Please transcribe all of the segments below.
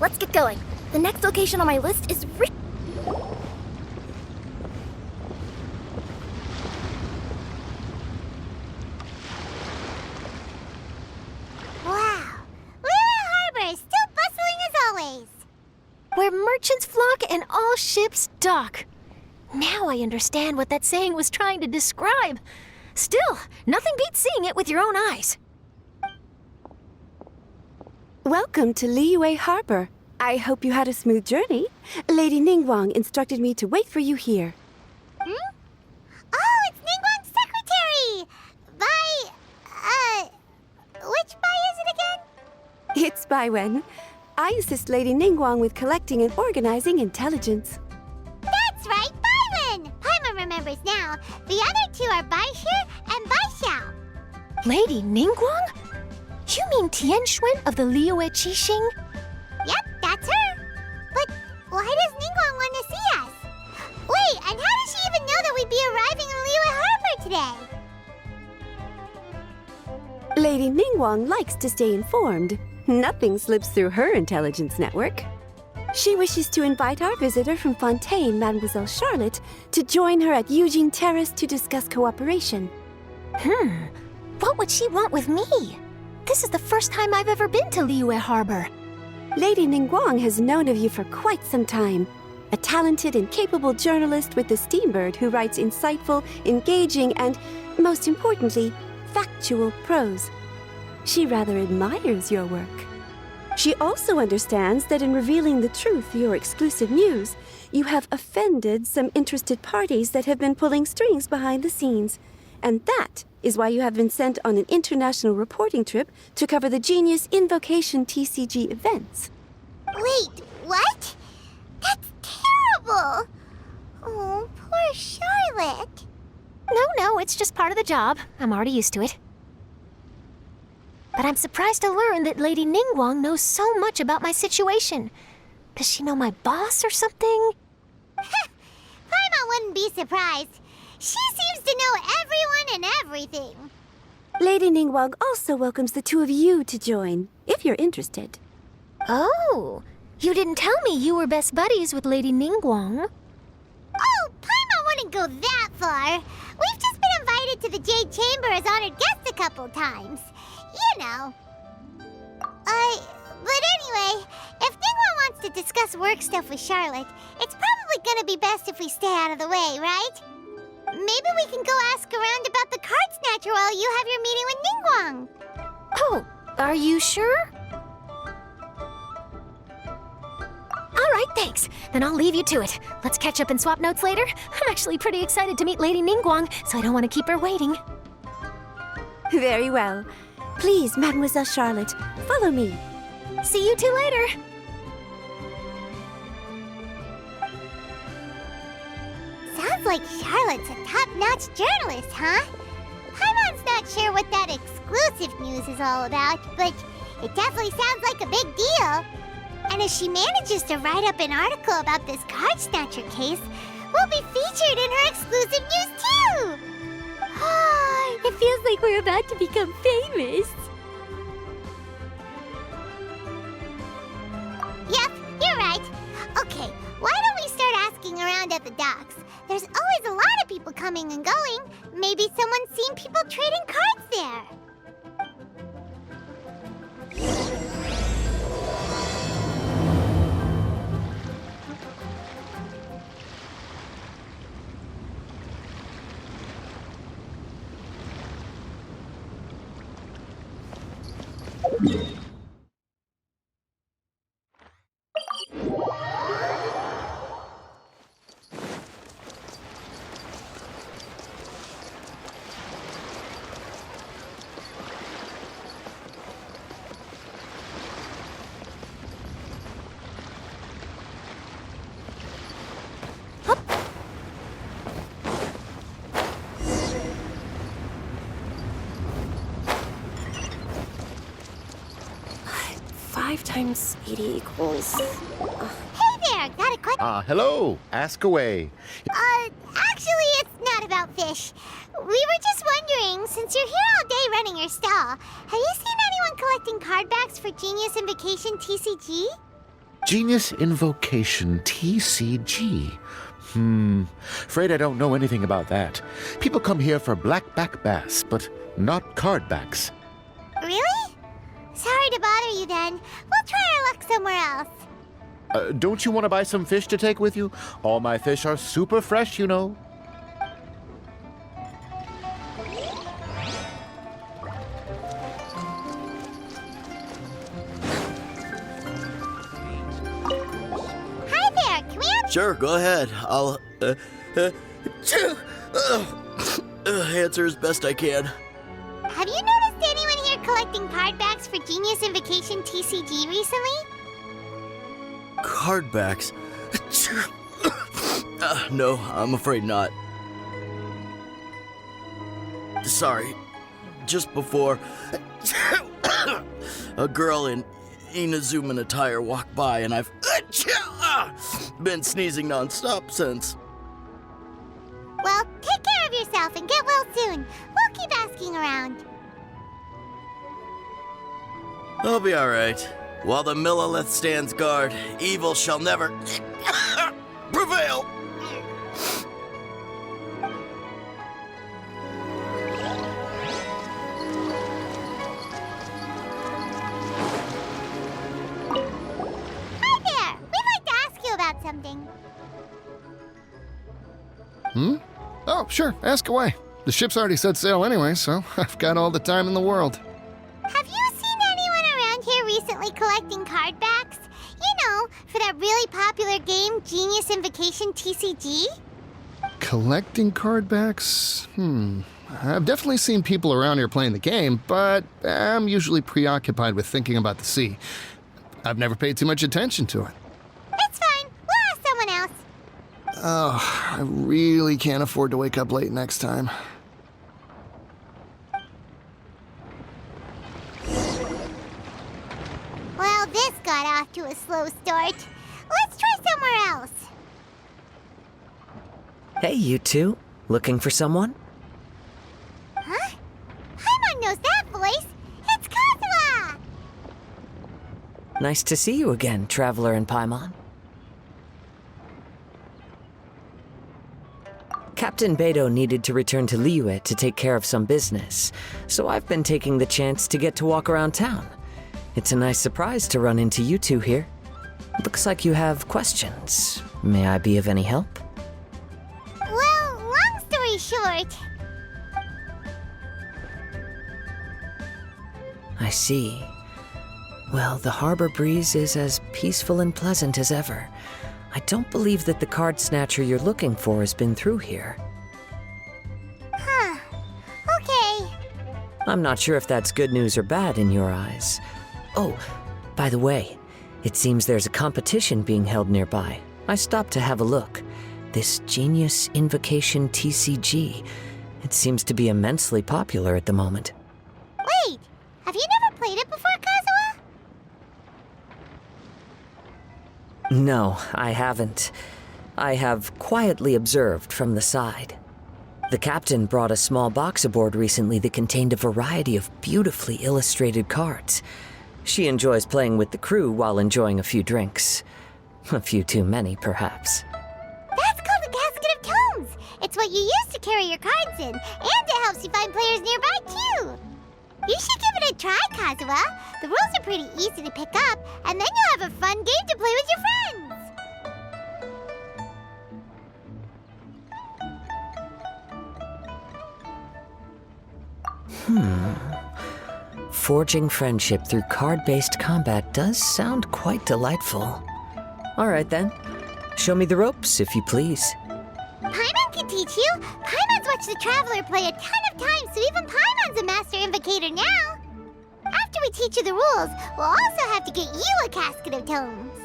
let's get going. The next location on my list is Wow! Liyue Harbor is still bustling as always. where merchants flock and all ships dock. Now I understand what that saying was trying to describe. Still, nothing beats seeing it with your own eyes. Welcome to Liyue Harbor. I hope you had a smooth journey. Lady Ningguang instructed me to wait for you here. Hmm? Oh, it's Ningguang's secretary! Which Bai is it again? It's Baiwen. I assist Lady Ningguang with collecting and organizing intelligence. That's right, Baiwen! Paimon remembers now. The other two are Baishir and Baishao. Lady Ningguang? You mean Tianxuan of the Liyue Qixing? Yep, that's her. But why does Ningguang want to see us? Wait, and how does she even know that we'd be arriving in Liyue Harbor today? Lady Ningguang likes to stay informed. Nothing slips through her intelligence network. She wishes to invite our visitor from Fontaine, Mademoiselle Charlotte, to join her at Eugene Terrace to discuss cooperation. What would she want with me? This is the first time I've ever been to Liyue Harbor. Lady Ningguang has known of you for quite some time. A talented and capable journalist with the Steambird who writes insightful, engaging, and, most importantly, factual prose. She rather admires your work. She also understands that in revealing the truth, your exclusive news, you have offended some interested parties that have been pulling strings behind the scenes. And that is why you have been sent on an international reporting trip to cover the Genius Invocation TCG events. Wait, what? That's terrible! Oh, poor Charlotte. No, it's just part of the job. I'm already used to it. But I'm surprised to learn that Lady Ningguang knows so much about my situation. Does she know my boss or something? Paimon wouldn't be surprised. She seems to know everyone and everything. Lady Ningguang also welcomes the two of you to join, if you're interested. Oh, you didn't tell me you were best buddies with Lady Ningguang. Oh, Paimon wouldn't go that far. We've just been invited to the Jade Chamber as honored guests a couple times. You know. But anyway, if Ningguang wants to discuss work stuff with Charlotte, it's probably gonna be best if we stay out of the way, right? Maybe we can go ask around about the card snatcher while you have your meeting with Ningguang. Oh, are you sure? All right, thanks. Then I'll leave you to it. Let's catch up and swap notes later. I'm actually pretty excited to meet Lady Ningguang, so I don't want to keep her waiting. Very well. Please, Mademoiselle Charlotte, follow me. See you two later. Sounds like Charlotte's a top-notch journalist, huh? Paimon's not sure what that exclusive news is all about, but it definitely sounds like a big deal. And if she manages to write up an article about this card snatcher case, we'll be featured in her exclusive news too! It feels like we're about to become famous. Yep, you're right. Okay, why don't we start asking around at the docks? There's always a lot of people coming and going. Maybe someone's seen people trading cards there. Five times 80 equals... Hey there, got a question? Hello. Ask away. Actually, it's not about fish. We were just wondering, since you're here all day running your stall, have you seen anyone collecting card backs for Genius Invocation TCG? Genius Invocation TCG. Afraid I don't know anything about that. People come here for blackback bass, but not cardbacks. Really? Sorry to bother you then. We'll try our luck somewhere else. Don't you want to buy some fish to take with you? All my fish are super fresh, you know. Hi there, can we have... Sure, go ahead. I'll, answer as best I can. Have you noticed anyone here collecting card backs for Genius Invocation TCG recently? Card backs? No, I'm afraid not. Sorry. Just before, a girl in Inazuman attire walked by and I've been sneezing nonstop since. Well, take care of yourself and get well soon. We'll keep asking around. I'll be alright. While the Millilith stands guard, evil shall never prevail. Hi there! We'd like to ask you about something. Oh, sure, ask away. The ship's already set sail anyway, so I've got all the time in the world. Have you seen anyone around here recently collecting card backs? You know, for that really popular game, Genius Invocation TCG? Collecting card backs? I've definitely seen people around here playing the game, but I'm usually preoccupied with thinking about the sea. I've never paid too much attention to it. It's fine. We'll ask someone else. Oh, I really can't afford to wake up late next time. Well, this got off to a slow start. Let's try somewhere else. Hey, you two. Looking for someone? Huh? Paimon knows that voice. It's Kazuha! Nice to see you again, Traveler and Paimon. Captain Beidou needed to return to Liyue to take care of some business, so I've been taking the chance to get to walk around town. It's a nice surprise to run into you two here. Looks like you have questions. May I be of any help? Well, long story short, I see. Well, the harbor breeze is as peaceful and pleasant as ever. I don't believe that the card snatcher you're looking for has been through here. huh. Okay. I'm not sure if that's good news or bad in your eyes. Oh, by the way, it seems there's a competition being held nearby. I stopped to have a look. This Genius Invocation TCG. It seems to be immensely popular at the moment. Wait, have you never played it before, Kazuha? No, I haven't. I have quietly observed from the side. The captain brought a small box aboard recently that contained a variety of beautifully illustrated cards. She enjoys playing with the crew while enjoying a few drinks. A few too many, perhaps. That's called a casket of tomes. It's what you use to carry your cards in, and it helps you find players nearby, too. You should give it a try, Kazuha. The rules are pretty easy to pick up, and then you'll have a fun game to play with your friends. Forging friendship through card-based combat does sound quite delightful. All right, then. Show me the ropes, if you please. Paimon can teach you. Paimon's watched the Traveler play a ton of times, so even Paimon's a master invocator now. After we teach you the rules, we'll also have to get you a casket of tomes.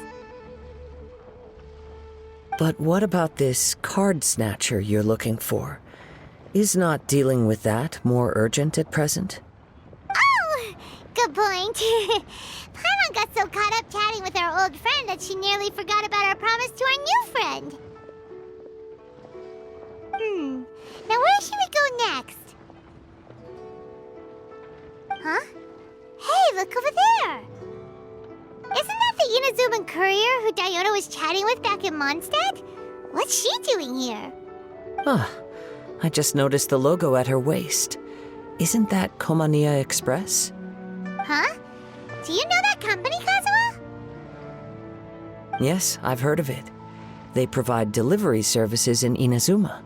But what about this card snatcher you're looking for? Is not dealing with that more urgent at present? Oh, good point. Paimon got so caught up chatting with our old friend that she nearly forgot about our promise to our new friend. Now where should we go next? Huh? Hey, look over there! Isn't that the Inazuman courier who Diona was chatting with back in Mondstadt? What's she doing here? Huh. I just noticed the logo at her waist. Isn't that Komania Express? Huh? Do you know that company, Kazuha? Yes, I've heard of it. They provide delivery services in Inazuma.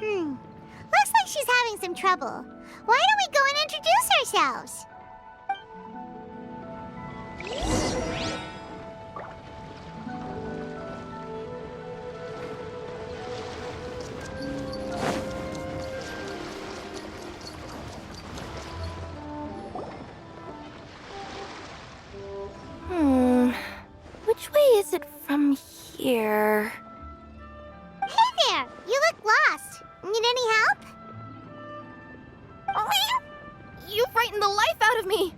Looks like she's having some trouble. Why don't we go and introduce ourselves? Which way is it from here? Hey there! You look lost. Need any help? You frightened the life out of me!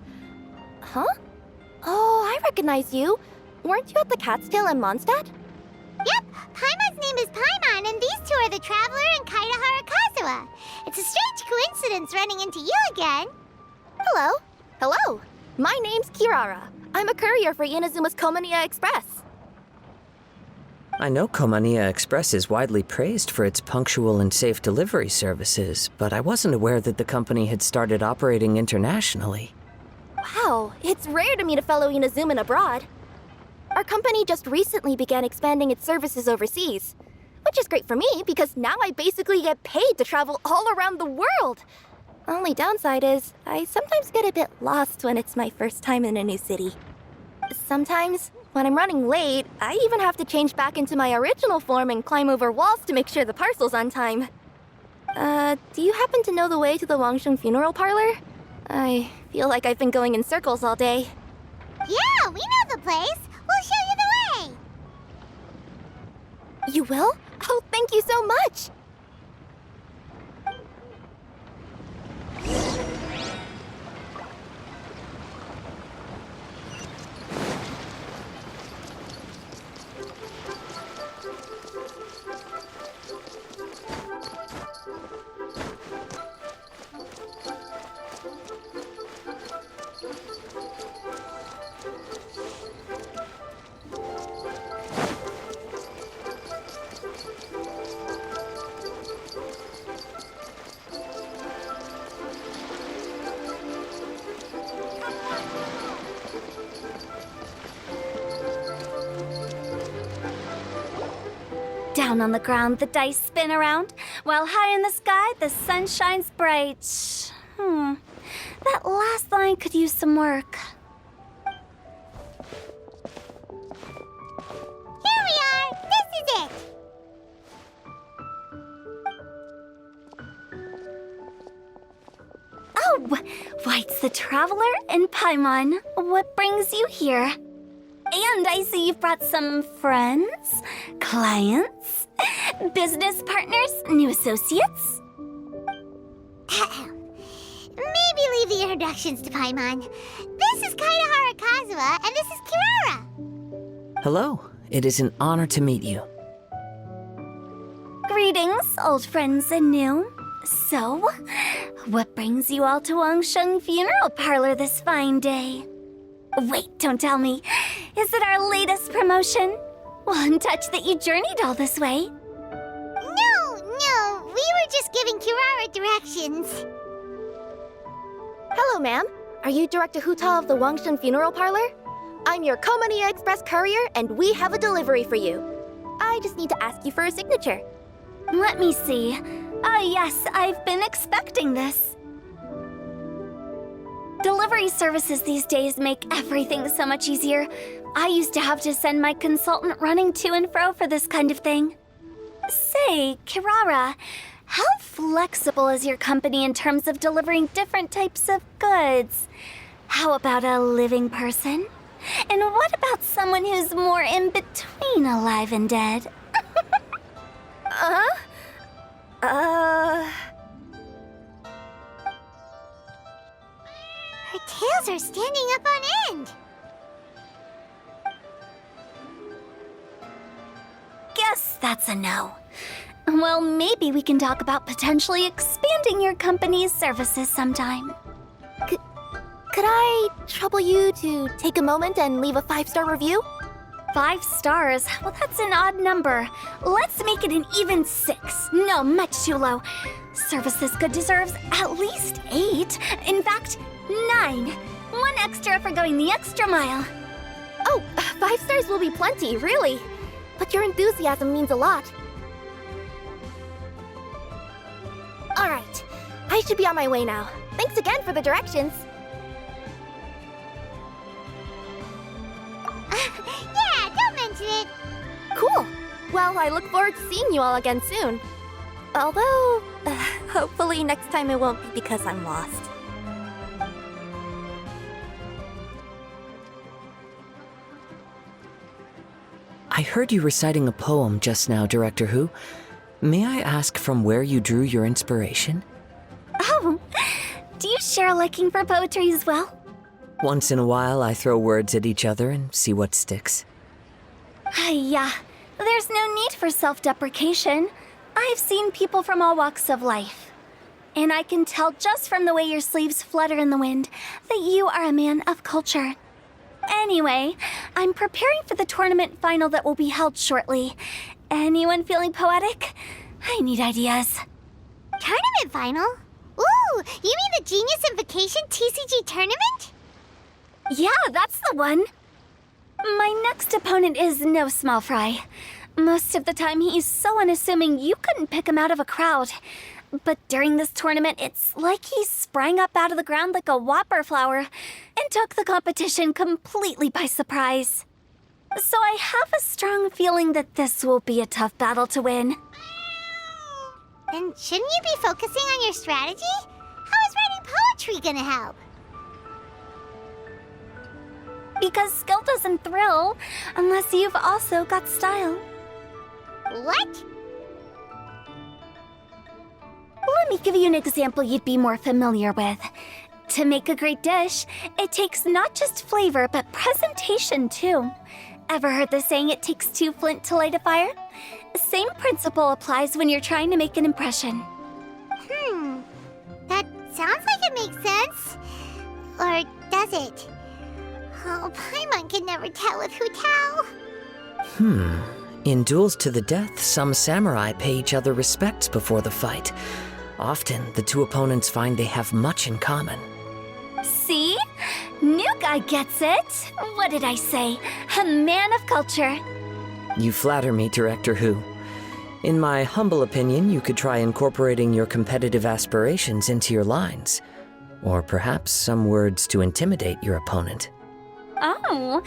Huh? Oh, I recognize you. Weren't you at the Cat's Tail in Mondstadt? Yep, Paimon's name is Paimon, and these two are the Traveler and Kaitahara Kazuha. It's a strange coincidence running into you again. Hello. Hello. My name's Kirara. I'm a courier for Inazuma's Komania Express. I know Komania Express is widely praised for its punctual and safe delivery services, but I wasn't aware that the company had started operating internationally. Wow, it's rare to meet a fellow Inazuman abroad. Our company just recently began expanding its services overseas, which is great for me because now I basically get paid to travel all around the world. Only downside is I sometimes get a bit lost when it's my first time in a new city. Sometimes, when I'm running late, I even have to change back into my original form and climb over walls to make sure the parcel's on time. Do you happen to know the way to the Wangsheng funeral parlor? I feel like I've been going in circles all day. Yeah, we know the place. We'll show you the way. You will? Oh, thank you so much! Down on the ground, the dice spin around, while high in the sky, the sun shines bright. That last line could use some work. Here we are. This is it. Oh, White's the Traveler and Paimon. What brings you here? And I see you've brought some friends, clients, business partners, new associates. Maybe leave the introductions to Paimon. This is Kaitahara Kazuha, and this is Kirara. Hello. It is an honor to meet you. Greetings, old friends and new. So, what brings you all to Wangsheng Funeral Parlor this fine day? Wait, don't tell me. Is it our latest promotion? One touch that you journeyed all this way. No, we were just giving Kirara directions. Hello, ma'am. Are you Director Huta of the Wangsheng Funeral Parlor? I'm your Komania Express courier, and we have a delivery for you. I just need to ask you for a signature. Let me see. Ah, yes, I've been expecting this. Delivery services these days make everything so much easier. I used to have to send my consultant running to and fro for this kind of thing. Say, Kirara, how flexible is your company in terms of delivering different types of goods? How about a living person? And what about someone who's more in between alive and dead? Her tails are standing up on end. Guess that's a no. Well, maybe we can talk about potentially expanding your company's services sometime. Could I trouble you to take a moment and leave a 5-star review? 5 stars? Well, that's an odd number. Let's make it an even 6. No, much too low. Service this good deserves at least 8. In fact, 9. 1 extra for going the extra mile. Oh, 5 stars will be plenty, really. But your enthusiasm means a lot. All right, I should be on my way now. Thanks again for the directions. Yeah, don't mention it. Cool. Well, I look forward to seeing you all again soon. Although, hopefully next time it won't be because I'm lost. I heard you reciting a poem just now, Director Who. May I ask from where you drew your inspiration? Oh, do you share a liking for poetry as well? Once in a while, I throw words at each other and see what sticks. Yeah, there's no need for self-deprecation. I've seen people from all walks of life. And I can tell just from the way your sleeves flutter in the wind that you are a man of culture. Anyway, I'm preparing for the tournament final that will be held shortly. Anyone feeling poetic? I need ideas. Tournament final? Ooh, you mean the Genius Invocation TCG tournament? Yeah, that's the one. My next opponent is no small fry. Most of the time, he's so unassuming you couldn't pick him out of a crowd. But during this tournament, it's like he sprang up out of the ground like a whopper flower and took the competition completely by surprise. So I have a strong feeling that this will be a tough battle to win. Then shouldn't you be focusing on your strategy? How is writing poetry gonna help? Because skill doesn't thrill unless you've also got style. What? Let me give you an example you'd be more familiar with. To make a great dish, it takes not just flavor, but presentation too. Ever heard the saying, it takes 2 flint to light a fire? Same principle applies when you're trying to make an impression. That sounds like it makes sense. Or does it? Oh, Paimon can never tell with Hu Tao. In duels to the death, some samurai pay each other respects before the fight. Often, the two opponents find they have much in common. See? New guy gets it. What did I say? A man of culture. You flatter me, Director Who. In my humble opinion, you could try incorporating your competitive aspirations into your lines. Or perhaps some words to intimidate your opponent. Oh,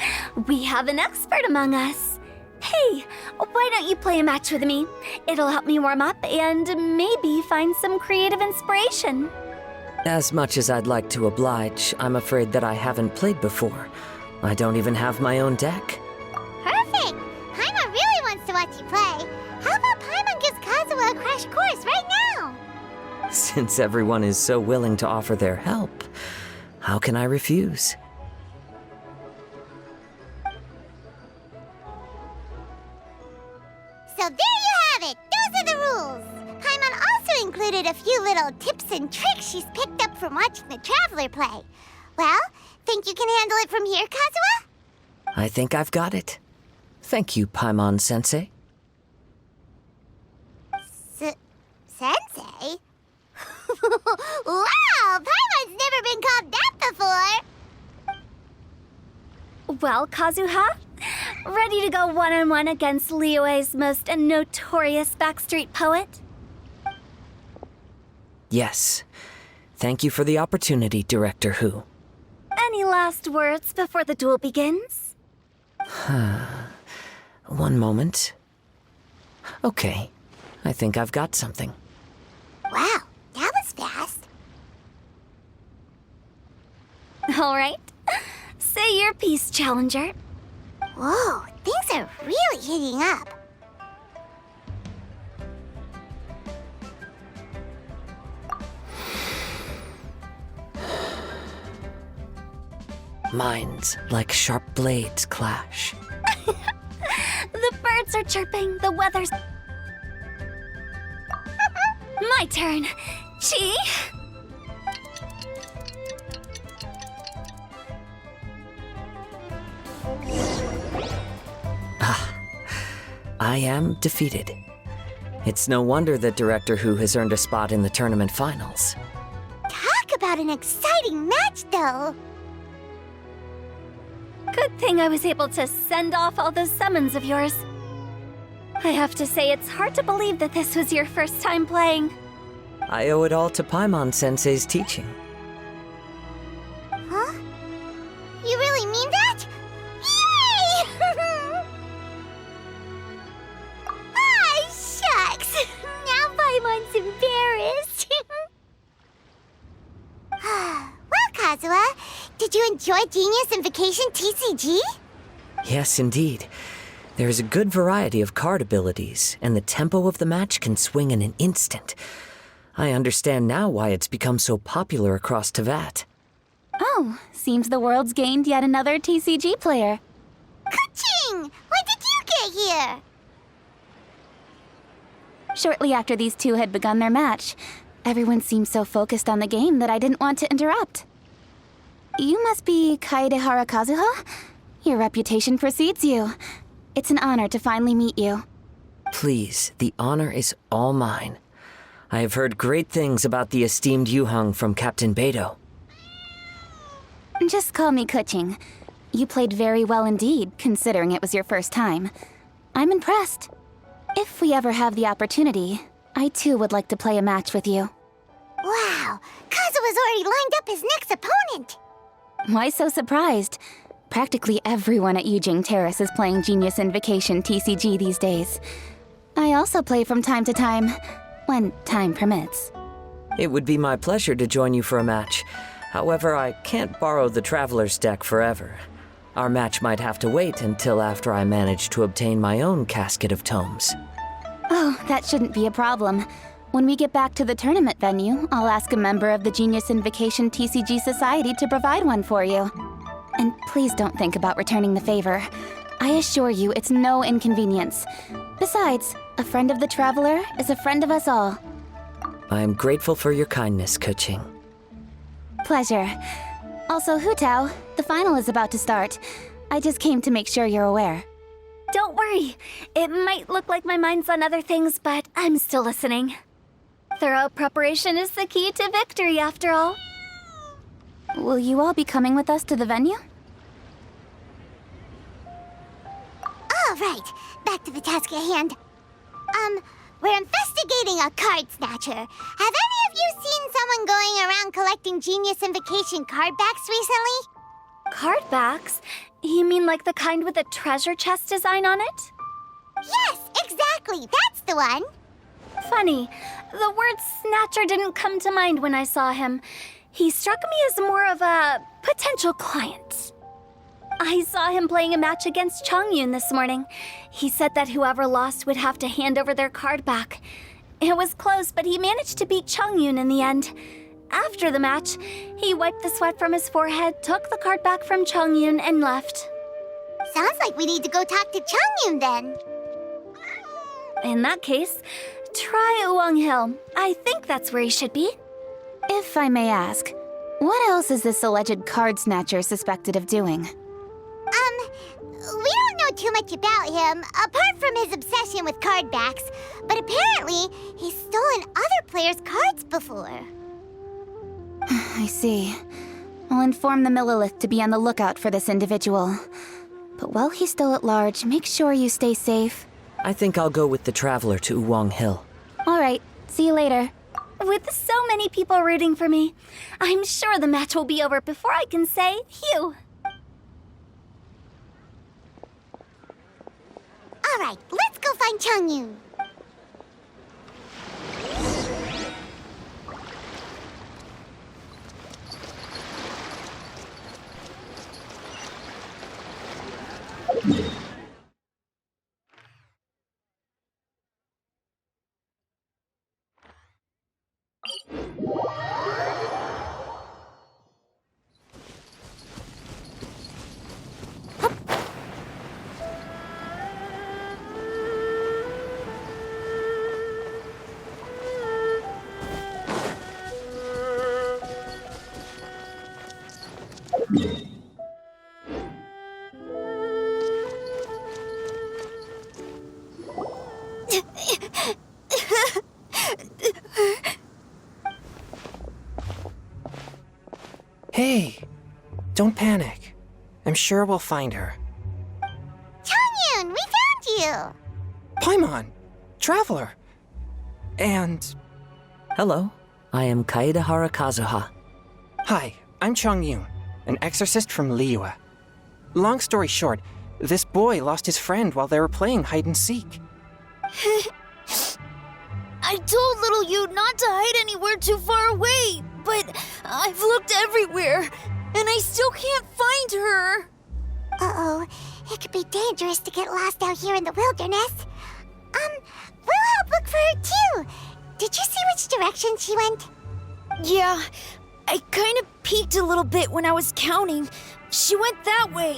we have an expert among us. Hey, why don't you play a match with me? It'll help me warm up and maybe find some creative inspiration. As much as I'd like to oblige, I'm afraid that I haven't played before. I don't even have my own deck. Perfect! Paimon really wants to watch you play. How about Paimon gives Kazuha a crash course right now? Since everyone is so willing to offer their help, how can I refuse? So there you have it! Those are the rules! Paimon also included a few little tips and tricks she's picked up from watching the Traveler play. Well, think you can handle it from here, Kazuha? I think I've got it. Thank you, Paimon-sensei. Sensei? Wow! Paimon's never been called that before! Well, Kazuha, ready to go one-on-one against Liyue's most notorious backstreet poet? Yes. Thank you for the opportunity, Director Who. Any last words before the duel begins? One moment. Okay, I think I've got something. Wow, that was fast. All right. Say your piece, Challenger. Whoa, things are really heating up. Minds like sharp blades clash. The birds are chirping, the weather's... My turn. Chi? I am defeated. It's no wonder that Director Hu has earned a spot in the tournament finals. Talk about an exciting match, though. Good thing I was able to send off all those summons of yours. I have to say, it's hard to believe that this was your first time playing. I owe it all to Paimon-sensei's teaching. Huh? You really mean that? Yay! Ah, shucks! Now Paimon's embarrassed. Well, Kazuha, did you enjoy Genius Invocation TCG? Yes, indeed. There is a good variety of card abilities, and the tempo of the match can swing in an instant. I understand now why it's become so popular across Teyvat. Oh, seems the world's gained yet another TCG player. Ka-ching! When did you get here? Shortly after these two had begun their match, everyone seemed so focused on the game that I didn't want to interrupt. You must be Kaedehara Kazuha? Your reputation precedes you. It's an honor to finally meet you. Please, the honor is all mine. I have heard great things about the esteemed Yuheng from Captain Beidou. Just call me Kuching. You played very well indeed, considering it was your first time. I'm impressed. If we ever have the opportunity, I too would like to play a match with you. Wow, Kazuha's already lined up his next opponent. Why so surprised? Practically everyone at Yujing Terrace is playing Genius Invocation TCG these days. I also play from time to time, when time permits. It would be my pleasure to join you for a match. However, I can't borrow the Traveler's deck forever. Our match might have to wait until after I manage to obtain my own casket of tomes. Oh, that shouldn't be a problem. When we get back to the tournament venue, I'll ask a member of the Genius Invocation TCG Society to provide one for you. And please don't think about returning the favor. I assure you it's no inconvenience. Besides, a friend of the Traveler is a friend of us all. I am grateful for your kindness, Kuching. Pleasure. Also, Hutao, the final is about to start. I just came to make sure you're aware. Don't worry. It might look like my mind's on other things, but I'm still listening. Thorough preparation is the key to victory, after all. Will you all be coming with us to the venue? All right, back to the task at hand. We're investigating a card snatcher. Have any of you seen someone going around collecting Genius Invocation card backs recently? Card backs? You mean like the kind with a treasure chest design on it? Yes, exactly, that's the one. Funny, the word snatcher didn't come to mind when I saw him. He struck me as more of a potential client. I saw him playing a match against Chongyun this morning. He said that whoever lost would have to hand over their card back. It was close, but he managed to beat Chongyun in the end. After the match, he wiped the sweat from his forehead, took the card back from Chongyun, and left. Sounds like we need to go talk to Chongyun then. In that case, try Uwang Hill. I think that's where he should be. If I may ask, what else is this alleged card snatcher suspected of doing? We don't know too much about him, apart from his obsession with card backs, but apparently he's stolen other players' cards before. I see. I'll inform the Millilith to be on the lookout for this individual. But while he's still at large, make sure you stay safe. I think I'll go with the Traveler to Uwang Hill. All right, see you later. With so many people rooting for me, I'm sure the match will be over before I can say phew. All right, let's go find Chongyun. Don't panic. I'm sure we'll find her. Changyun, we found you! Paimon! Traveler! And... Hello, I am Kaedahara Kazuha. Hi, I'm Changyun, an exorcist from Liyue. Long story short, this boy lost his friend while they were playing hide-and-seek. I told little you not to hide anywhere too far away, but I've looked everywhere, and I still can't find her. Uh-oh, it could be dangerous to get lost out here in the wilderness. We'll help look for her too. Did you see which direction she went? Yeah, I kind of peeked a little bit when I was counting. She went that way.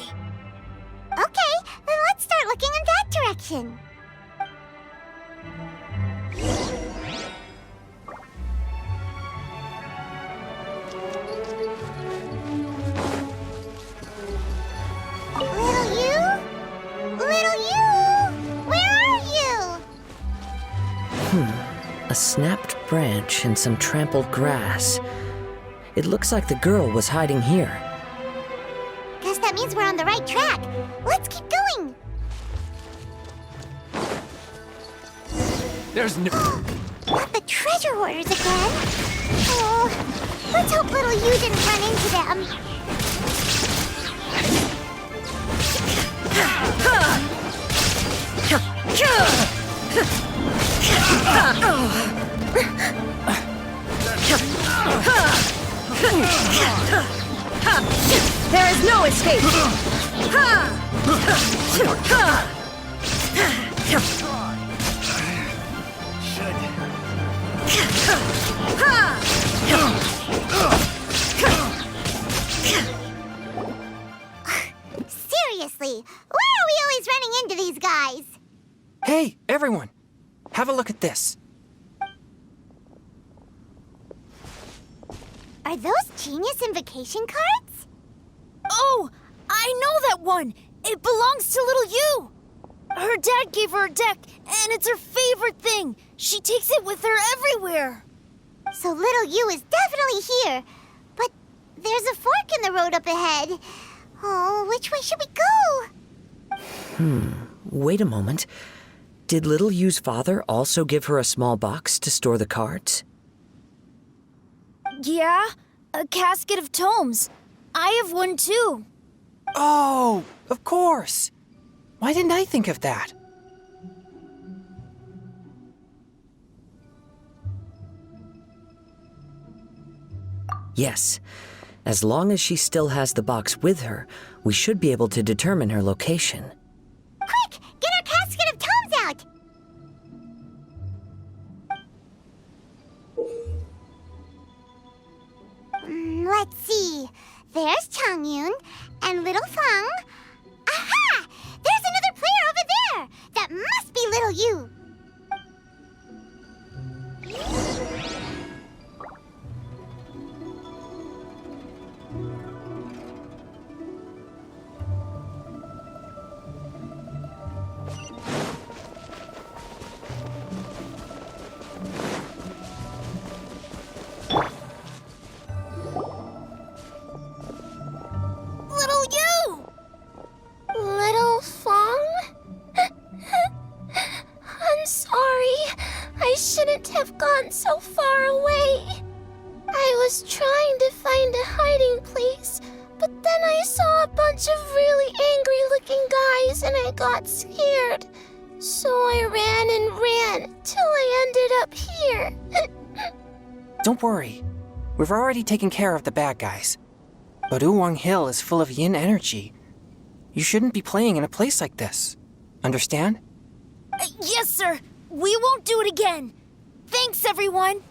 Okay, then let's start looking in that direction. Little you? Little you? Where are you? A snapped branch and some trampled grass. It looks like the girl was hiding here. Guess that means we're on the right track. Let's keep going. There's no... Not the treasure hoarders again. Oh, let's hope little you didn't run into them. There is no escape! Seriously, why are we always running into these guys? Hey, everyone! Have a look at this. Are those genius invocation cards? Oh, I know that one. It belongs to little you. Her dad gave her a deck, and it's her favorite thing. She takes it with her everywhere. So little you is definitely here. But there's a fork in the road up ahead. Oh, which way should we go? Wait a moment. Did Little Yu's father also give her a small box to store the cards? Yeah, a casket of tomes. I have one too. Oh, of course! Why didn't I think of that? Yes. As long as she still has the box with her, we should be able to determine her location. Quick, get our casket of tomes out! Let's see. There's Changyun and Little Feng. Aha! There's another player over there! That must be Little You. Little you! Little Feng? I'm sorry. I shouldn't have gone so far away. I was trying to find a hiding place, but then I saw a bunch of really angry-looking guys and I got scared. So I ran and ran till I ended up here. Don't worry. We've already taken care of the bad guys. But Uwang Hill is full of yin energy. You shouldn't be playing in a place like this. Understand? Yes, sir. We won't do it again. Thanks, everyone.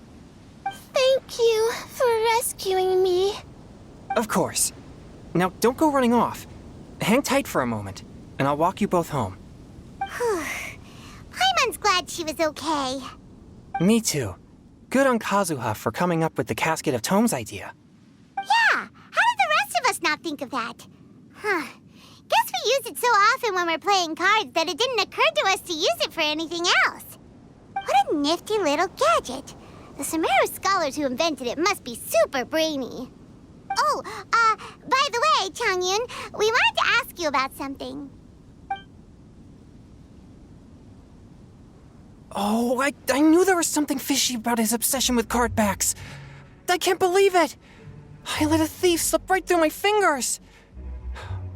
Thank you for rescuing me. Of course. Now, don't go running off. Hang tight for a moment, and I'll walk you both home. Paimon's glad she was okay. Me too. Good on Kazuha for coming up with the Casket of Tomes idea. Yeah, how did the rest of us not think of that? Guess we use it so often when we're playing cards that it didn't occur to us to use it for anything else. What a nifty little gadget. The Sumeru scholars who invented it must be super brainy. By the way, Changyun, we wanted to ask you about something. Oh, I knew there was something fishy about his obsession with cardbacks. I can't believe it! I let a thief slip right through my fingers!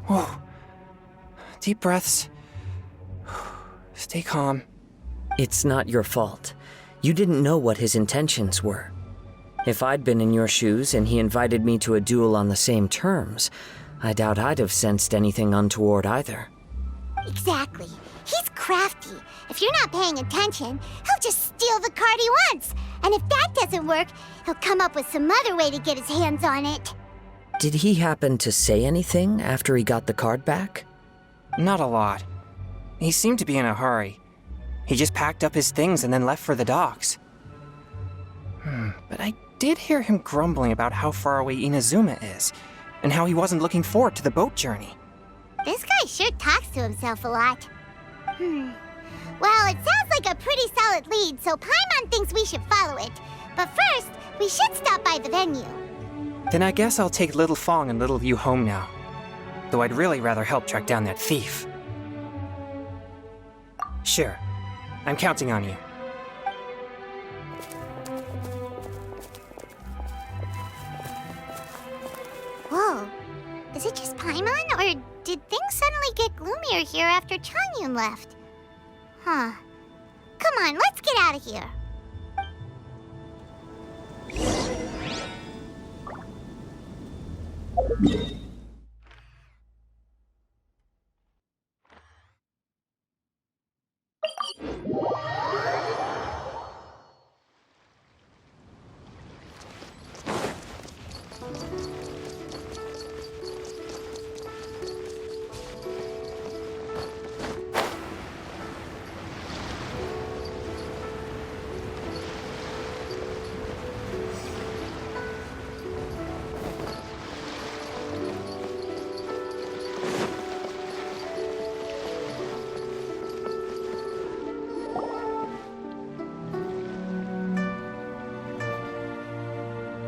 Whoa. Deep breaths. Stay calm. It's not your fault. You didn't know what his intentions were. If I'd been in your shoes and he invited me to a duel on the same terms, I doubt I'd have sensed anything untoward either. Exactly. He's crafty. If you're not paying attention, he'll just steal the card he wants. And if that doesn't work, he'll come up with some other way to get his hands on it. Did he happen to say anything after he got the card back? Not a lot. He seemed to be in a hurry. He just packed up his things and then left for the docks. But I did hear him grumbling about how far away Inazuma is, and how he wasn't looking forward to the boat journey. This guy sure talks to himself a lot. Well, it sounds like a pretty solid lead, so Paimon thinks we should follow it. But first, we should stop by the venue. Then I guess I'll take Little Fong and Little Yu home now. Though I'd really rather help track down that thief. Sure. I'm counting on you. Whoa. Is it just Paimon, or did things suddenly get gloomier here after Changyun left? Huh. Come on, let's get out of here.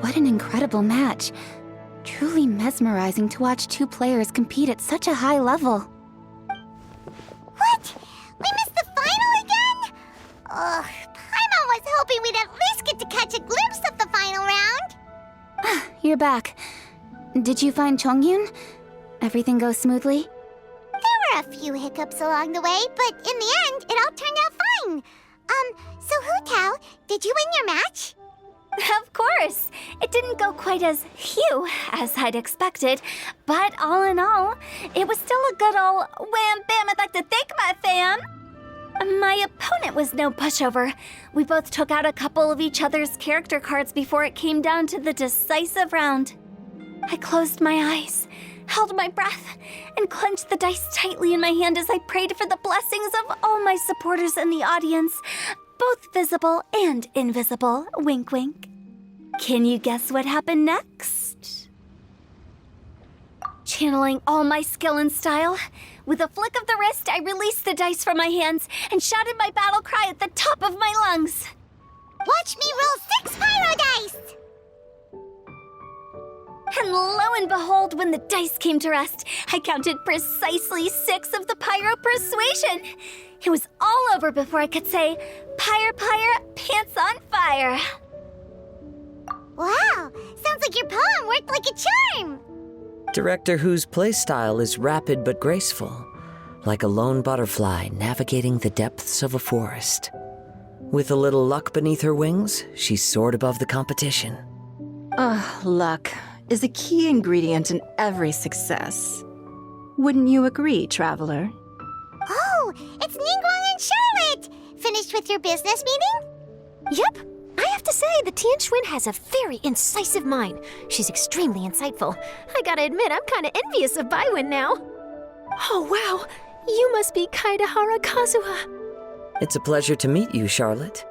What an incredible match. Truly mesmerizing to watch two players compete at such a high level. What? We missed the final again? Ugh, Paimon was hoping we'd at least get to catch a glimpse of the final round. You're back. Did you find Chongyun? Everything go smoothly? There were a few hiccups along the way, but in the end, it all turned out fine. So Hu Tao, did you win your match? Of course! It didn't go quite as phew as I'd expected, but all in all, it was still a good ol' wham bam I'd like to thank my fam! My opponent was no pushover. We both took out a couple of each other's character cards before it came down to the decisive round. I closed my eyes, held my breath, and clenched the dice tightly in my hand as I prayed for the blessings of all my supporters in the audience, both visible and invisible, wink wink. Can you guess what happened next? Channeling all my skill and style, with a flick of the wrist, I released the dice from my hands and shouted my battle cry at the top of my lungs. Watch me roll 6 pyro dice! And lo and behold, when the dice came to rest, I counted precisely 6 of the pyro persuasion. It was all over before I could say, pyre, pyre, pants on fire. Wow, sounds like your poem worked like a charm. Director Hu's playstyle is rapid but graceful, like a lone butterfly navigating the depths of a forest. With a little luck beneath her wings, she soared above the competition. Luck is a key ingredient in every success. Wouldn't you agree, traveler? Oh, it's Ningguang and Charlotte! Finished with your business meeting? Yep. I have to say, the Tian Schwinn has a very incisive mind. She's extremely insightful. I gotta admit, I'm kinda envious of Baiwen now. Oh, wow. You must be Kaidahara Kazuha. It's a pleasure to meet you, Charlotte.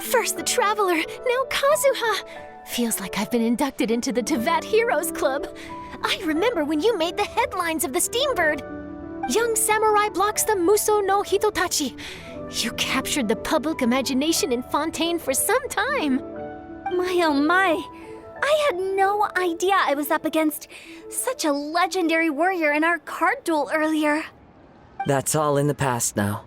First the Traveler, now Kazuha. Feels like I've been inducted into the Tevat Heroes Club. I remember when you made the headlines of the Steambird. Young samurai blocks the Muso no Hitotachi. You captured the public imagination in Fontaine for some time. My oh my, I had no idea I was up against such a legendary warrior in our card duel earlier. That's all in the past now.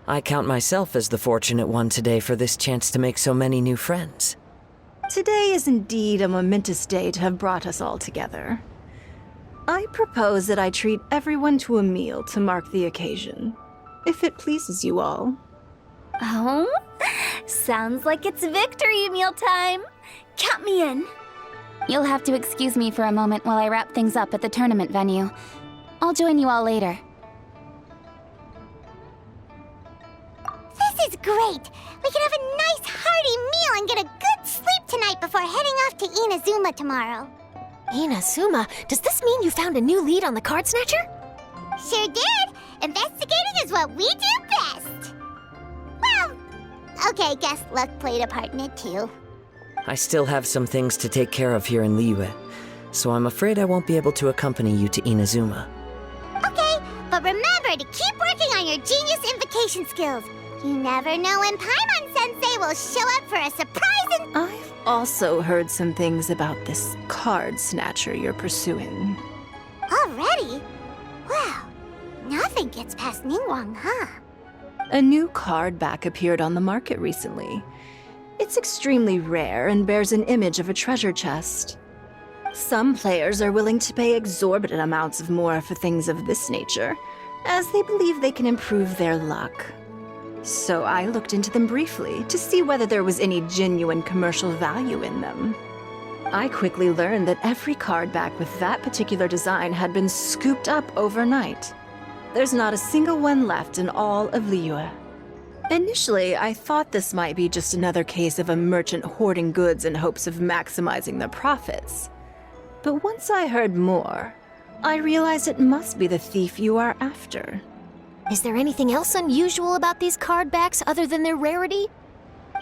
I count myself as the fortunate one today for this chance to make so many new friends. Today is indeed a momentous day to have brought us all together. I propose that I treat everyone to a meal to mark the occasion, if it pleases you all. Oh? Sounds like it's victory meal time. Count me in. You'll have to excuse me for a moment while I wrap things up at the tournament venue. I'll join you all later. This is great! We can have a nice hearty meal and get a good sleep tonight before heading off to Inazuma tomorrow. Inazuma, does this mean you found a new lead on the Card Snatcher? Sure did! Investigating is what we do best! Well, okay, guess luck played a part in it too. I still have some things to take care of here in Liyue, so I'm afraid I won't be able to accompany you to Inazuma. Okay, but remember to keep working on your genius invocation skills. You never know when Paimon-sensei will show up for a surprise and— I've also heard some things about this card snatcher you're pursuing. Already? Wow, nothing gets past Ningguang, huh? A new card back appeared on the market recently. It's extremely rare and bears an image of a treasure chest. Some players are willing to pay exorbitant amounts of more for things of this nature, as they believe they can improve their luck. So I looked into them briefly to see whether there was any genuine commercial value in them. I quickly learned that every card back with that particular design had been scooped up overnight. There's not a single one left in all of Liyue. Initially, I thought this might be just another case of a merchant hoarding goods in hopes of maximizing their profits. But once I heard more, I realized it must be the thief you are after. Is there anything else unusual about these card backs other than their rarity?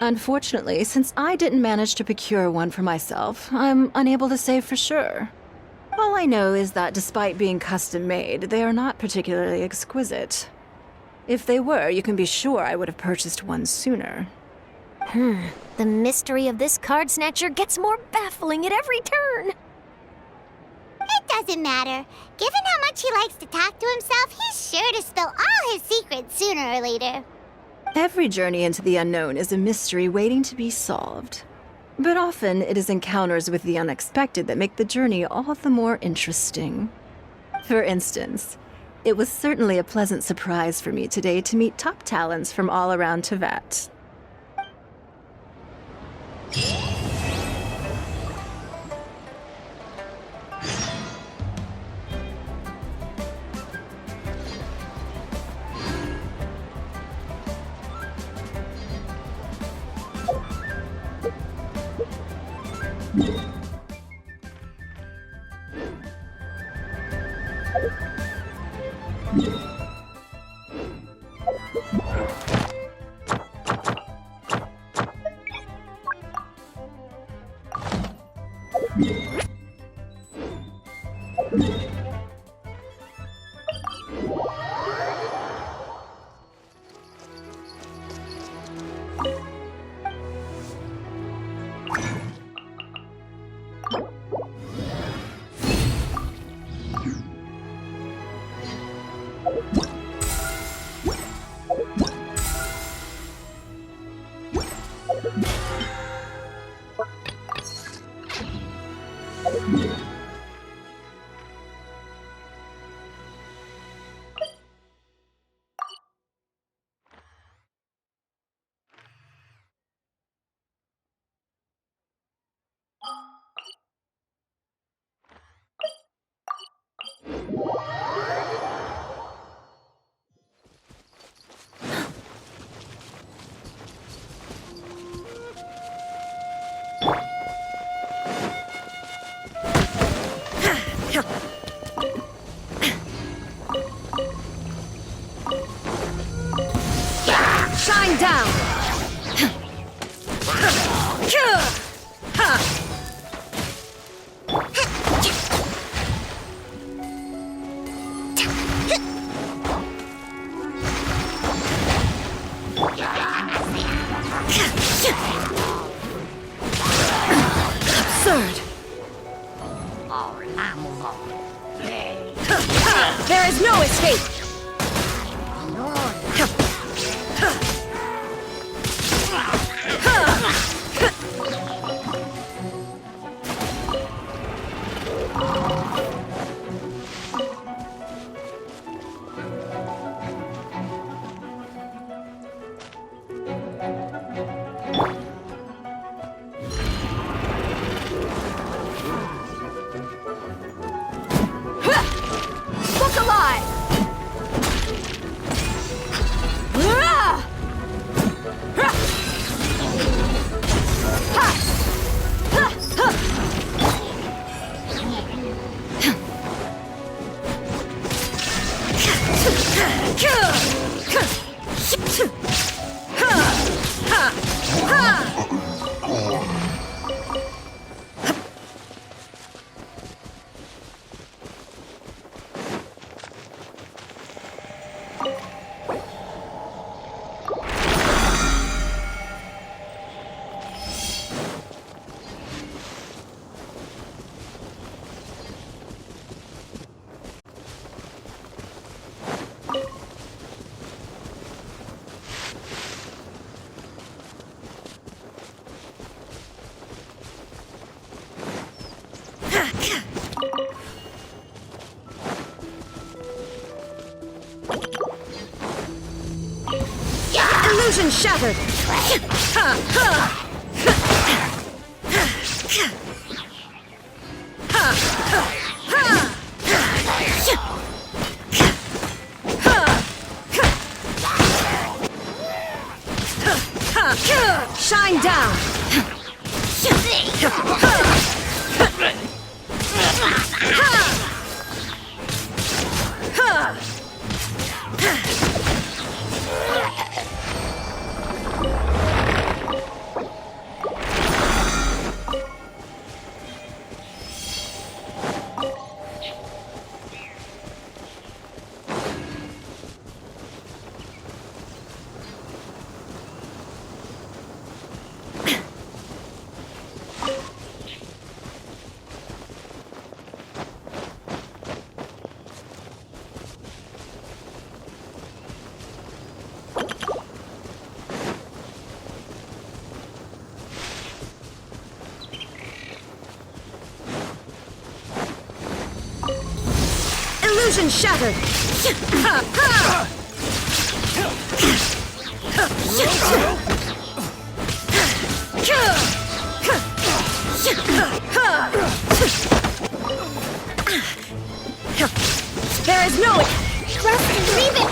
Unfortunately, since I didn't manage to procure one for myself, I'm unable to say for sure. All I know is that despite being custom-made, they are not particularly exquisite. If they were, you can be sure I would have purchased one sooner. The mystery of this card snatcher gets more baffling at every turn. It doesn't matter. Given how much he likes to talk to himself, he's sure to spill all his secrets sooner or later. Every journey into the unknown is a mystery waiting to be solved. But often it is encounters with the unexpected that make the journey all the more interesting. For instance, it was certainly a pleasant surprise for me today to meet top talents from all around Tevat. Shine down! Absurd! There is no escape! Look alive! Illusion shattered! Shine down! Illusion shattered! There is no... Trust and leave it!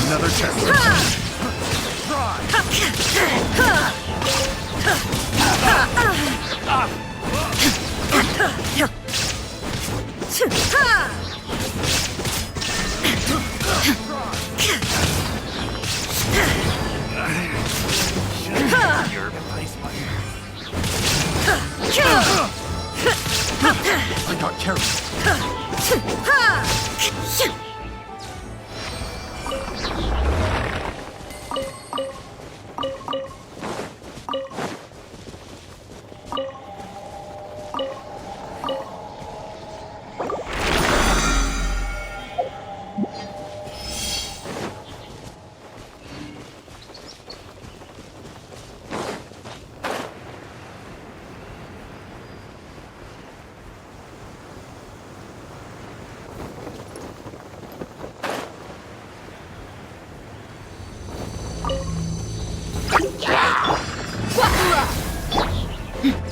Another chest. I got carried.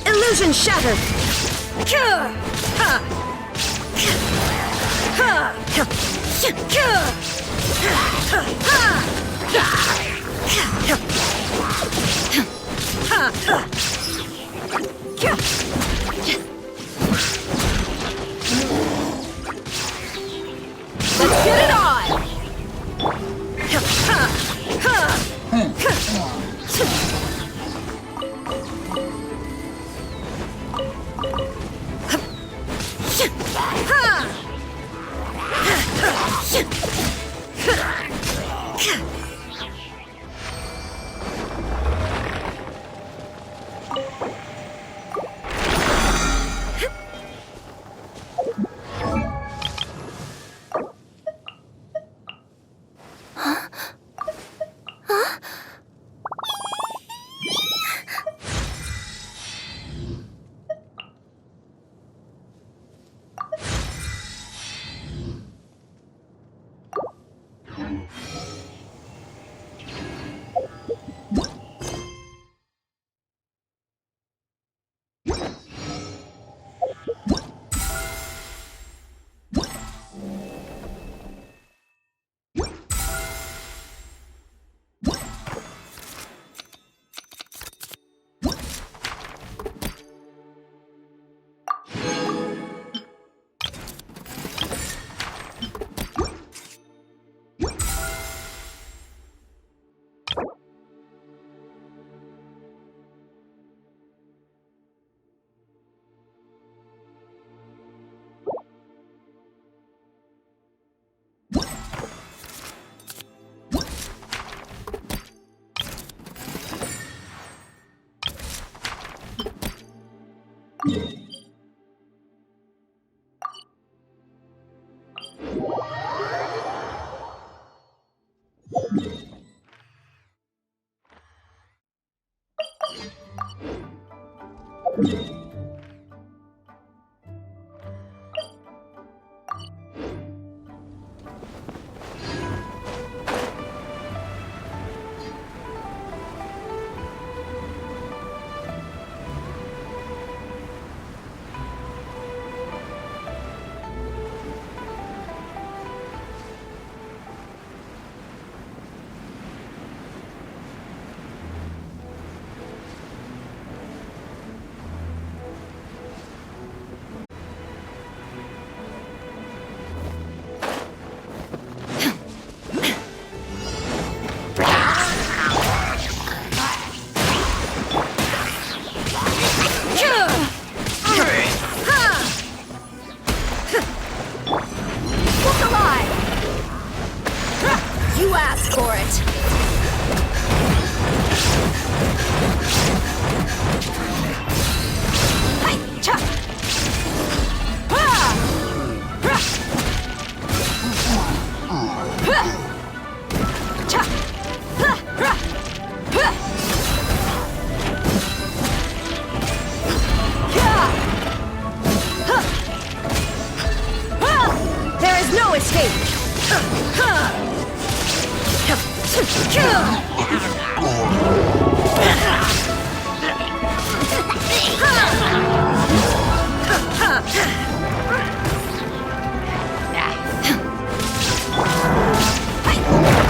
Illusion shattered! Let's get it on!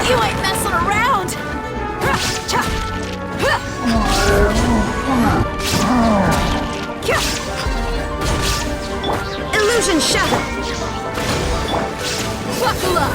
You ain't messing around! Illusion shattered! Buckle up!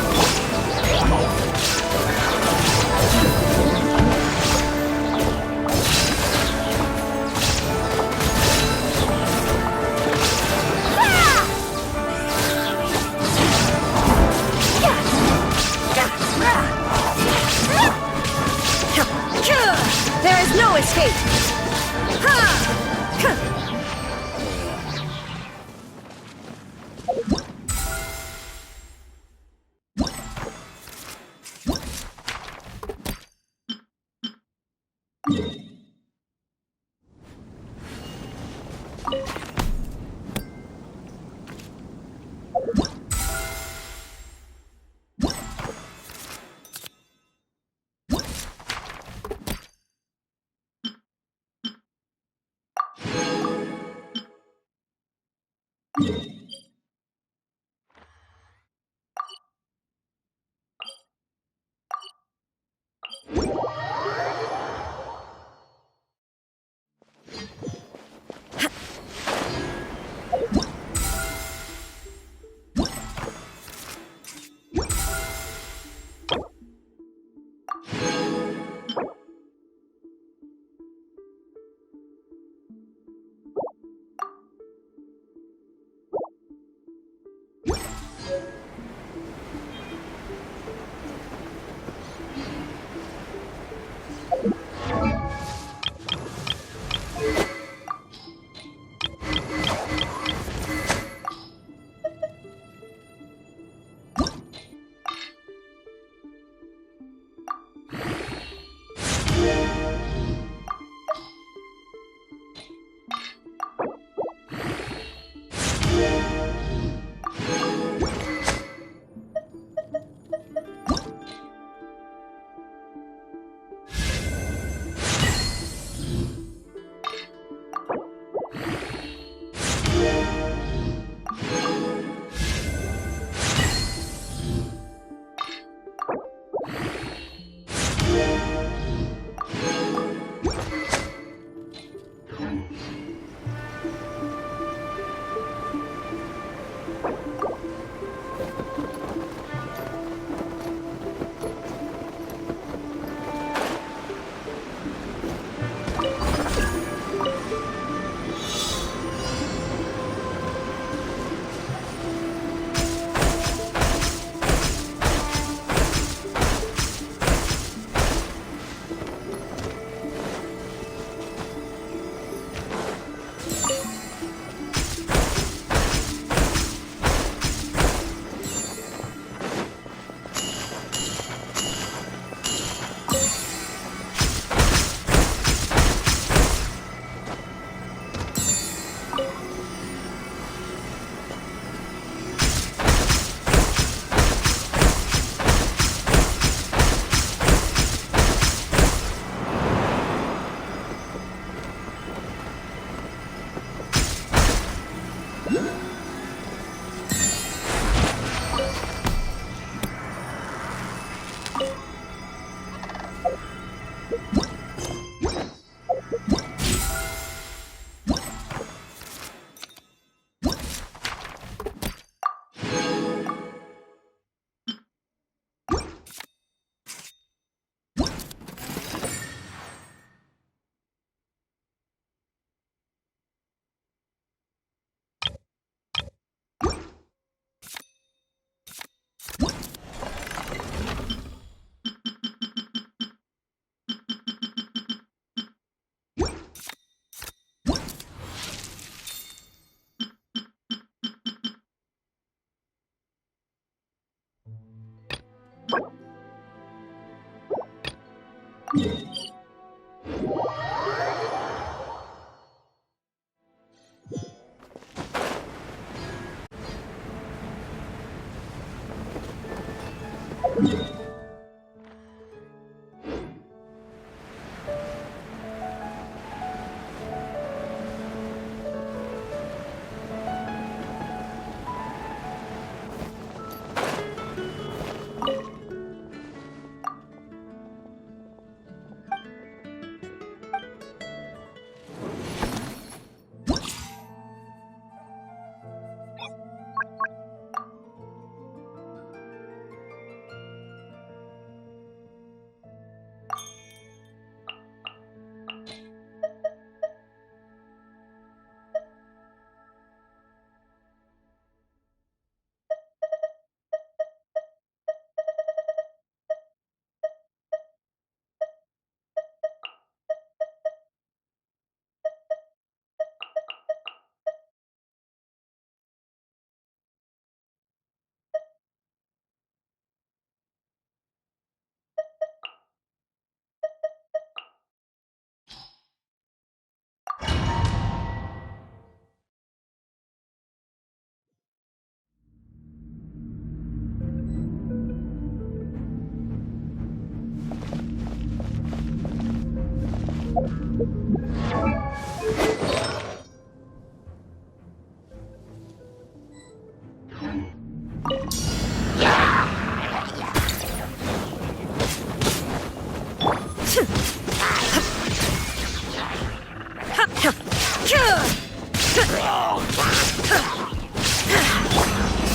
There is no escape!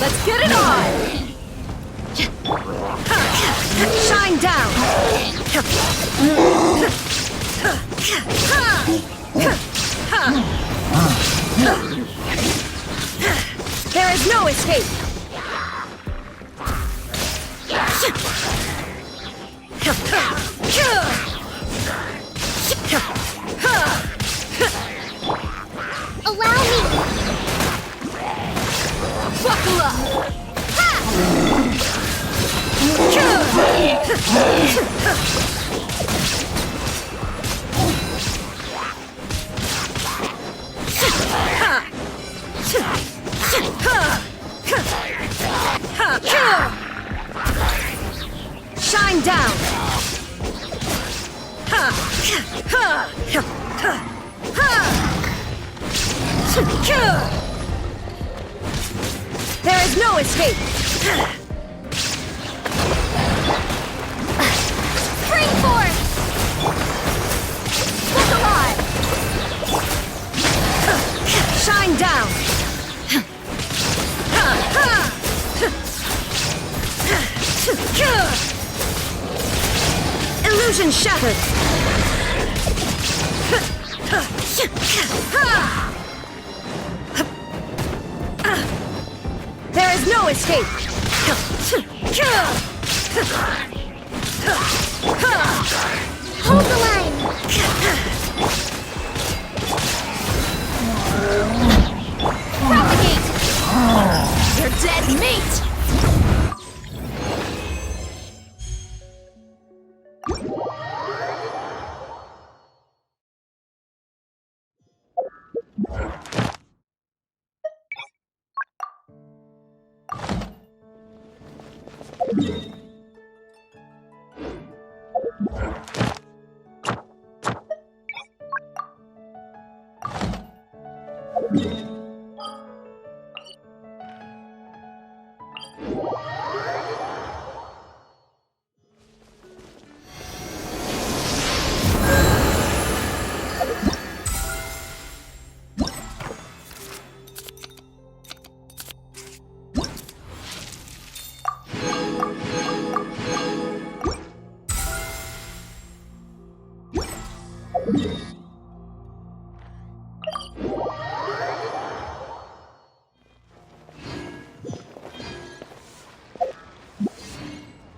Let's get it on! Shine down! There is no escape! Allow me! Buckle up! Shine down! There is no escape! Spring force! Look alive! Shine down! Illusion shattered! There is no escape! Hold the line! Propagate! You're dead meat!